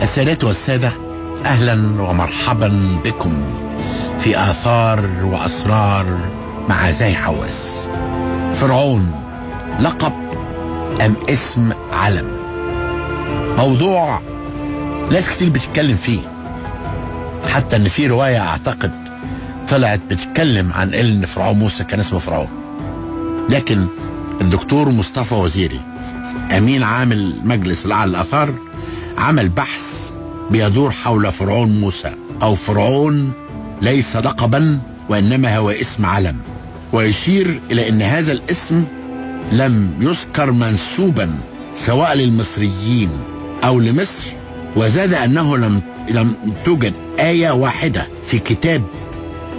السادات والسادة، أهلا ومرحبا بكم في آثار وأسرار مع زاهي حواس. فرعون لقب أم اسم علم؟ موضوع ناس كتير بتتكلم فيه، حتى ان في رواية اعتقد طلعت بتتكلم عن ان فرعون موسى كان اسمه فرعون. لكن الدكتور مصطفى وزيري امين عام مجلس الاعلى للاثار عمل بحث بيدور حول فرعون موسى، او فرعون ليس لقبا وانما هو اسم علم، ويشير الى ان هذا الاسم لم يذكر منسوبا سواء للمصريين او لمصر، وزاد انه لم توجد آية واحدة في كتاب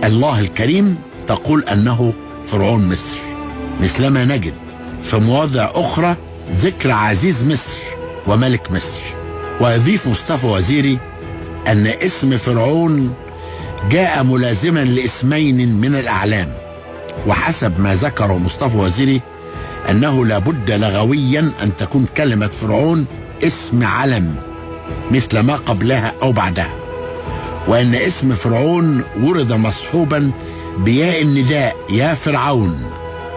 الله الكريم تقول انه فرعون مصر، مثلما نجد في مواضع اخرى ذكر عزيز مصر وملك مصر. ويضيف مصطفى وزيري ان اسم فرعون جاء ملازما لاسمين من الاعلام، وحسب ما ذكره مصطفى وزيري انه لابد لغويا ان تكون كلمة فرعون اسم علم مثل ما قبلها او بعدها، وان اسم فرعون ورد مصحوبا بياء النداء يا فرعون،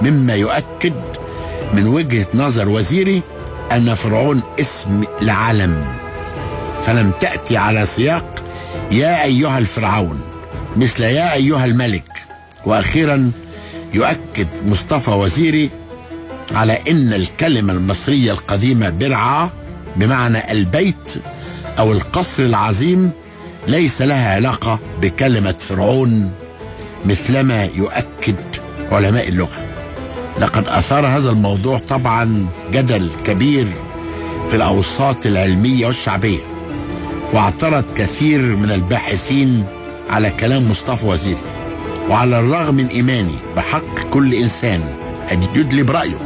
مما يؤكد من وجهة نظر وزيري ان فرعون اسم لعلم، فلم تأتي على سياق يا ايها الفرعون مثل يا ايها الملك. واخيرا يؤكد مصطفى وزيري على ان الكلمة المصرية القديمة برعا بمعنى البيت او القصر العظيم ليس لها علاقة بكلمة فرعون، مثلما يؤكد علماء اللغة. لقد اثار هذا الموضوع طبعا جدل كبير في الاوساط العلمية والشعبية، واعترض كثير من الباحثين على كلام مصطفى وزيري، وعلى الرغم من ايماني بحق كل انسان ان يدلي برأيه،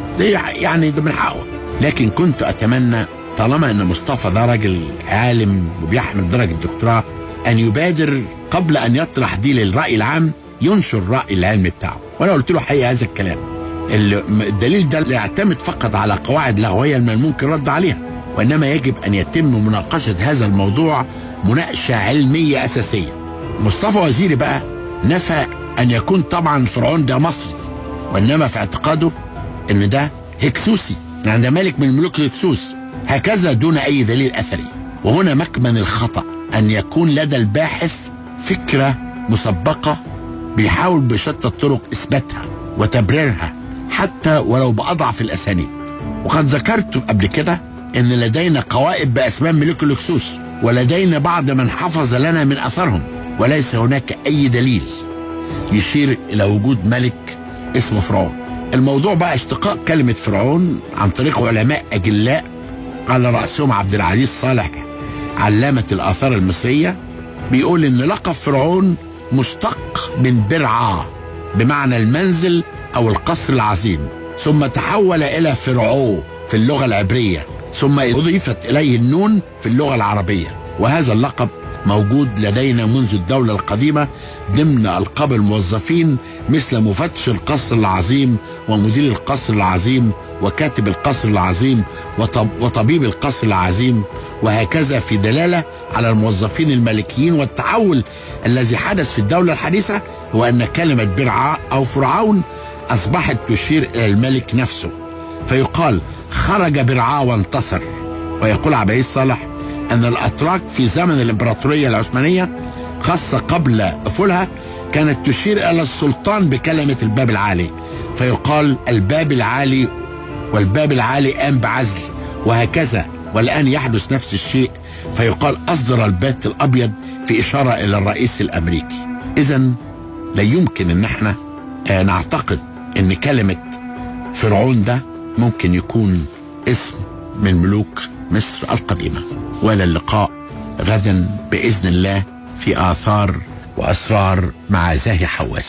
يعني ده من حقه، لكن كنت اتمنى طالما ان مصطفى ده راجل عالم وبيحمل درجة الدكتوراه ان يبادر قبل ان يطرح دي للرأي العام ينشر الرأي العلمي بتاعه. وانا قلت له حقيقة هذا الكلام الدليل ده لا يعتمد فقط على قواعد لغوية من الممكن الرد عليها، وانما يجب ان يتم مناقشة هذا الموضوع مناقشة علمية اساسية. مصطفى وزيري بقى نفى ان يكون طبعا فرعون ده مصري، وانما في اعتقاده ان ده هكسوسي، يعني ده ملك من ملوك الهكسوس، هكذا دون اي دليل اثري. وهنا مكمن الخطأ ان يكون لدى الباحث فكرة مسبقة بيحاول بشتى الطرق اثباتها وتبريرها حتى ولو باضعف الاسانيد. وقد ذكرت قبل كده ان لدينا قوائم باسماء ملوك الهكسوس، ولدينا بعض من حفظ لنا من اثرهم، وليس هناك اي دليل يشير الى وجود ملك اسمه فرعون. الموضوع بقى اشتقاق كلمة فرعون عن طريق علماء اجلاء على رأسهم عبد العزيز صالح علامة الآثار المصرية، بيقول ان لقب فرعون مشتق من برعا بمعنى المنزل او القصر العظيم، ثم تحول الى فرعو في اللغة العبرية، ثم اضيفت اليه النون في اللغة العربية. وهذا اللقب موجود لدينا منذ الدولة القديمة ضمن ألقاب الموظفين مثل مفتش القصر العظيم ومدير القصر العظيم وكاتب القصر العظيم وطبيب القصر العظيم، وهكذا في دلالة على الموظفين الملكيين. والتحول الذي حدث في الدولة الحديثة هو أن كلمة برعا أو فرعون أصبحت تشير إلى الملك نفسه، فيقال خرج برعا وانتصر. ويقول عبد العزيز صالح أن الأتراك في زمن الإمبراطورية العثمانية خاصة قبل أفولها كانت تشير إلى السلطان بكلمة الباب العالي، فيقال الباب العالي، والباب العالي قام بعزل، وهكذا. والآن يحدث نفس الشيء، فيقال أصدر البيت الأبيض في إشارة إلى الرئيس الأمريكي. إذن لا يمكن أن احنا نعتقد أن كلمة فرعون ده ممكن يكون اسم من ملوك مصر القديمة. وإلى اللقاء غدا بإذن الله في آثار وأسرار مع زاهي حواس.